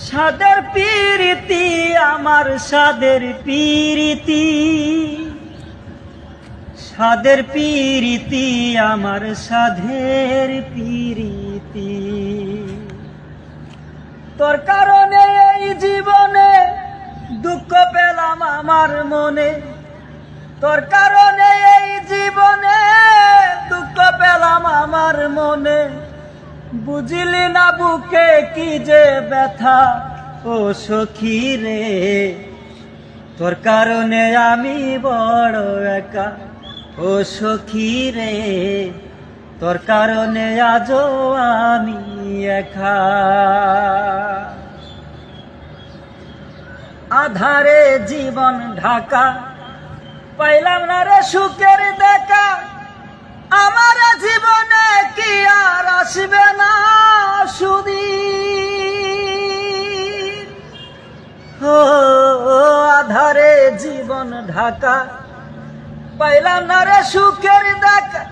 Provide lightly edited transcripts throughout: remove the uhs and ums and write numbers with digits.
সাদের পিরিতি আমার সাদের পিরিতি, সাদের পিরিতি আমার সাধের পিরিতি। তোর কারণে এই জীবনে দুঃখ পেলাম আমার মনে, তোর কারণে এই জীবনে দুঃখ পেলাম আমার মনে। বুঝলি না বুকে কি যে ব্যথা ও সখী রে, তোর কারণে আমি বড় একা ও সখী রে, তোর কারণে আজও আমি একা। আধারে জীবন ঢাকা, পাইলাম না রে সুখের দেখা। আমার জীবনে কি আর আসবে না সুদিন? ও আধারে জীবন ঢাকা, পাইলাম না রে সুখের দেখা।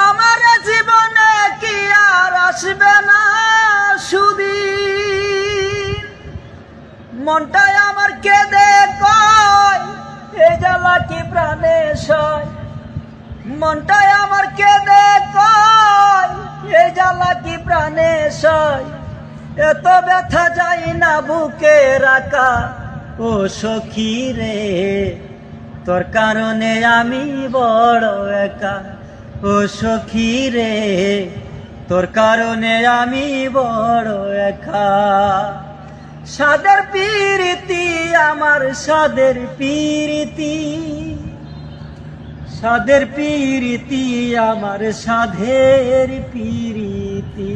আমার জীবনে কি আর আসবে না সুদিন? মনটাই আমার কেঁদে কয় এই জ্বালা কি প্রাণে সয়। মনটাই আমার কেঁদে কয় এই জ্বালা কি প্রাণে সয়। এত ব্যথা যায় না বুকে রাখা ও সখী রে, তোর কারণে আমি বড় একা ও সখী রে, তোর কারণে আমি বড় একা। সাদের পিরিতি আমার সাদের পিরিতি, সাদের পিরিতি আমার সাধের পিরিতি।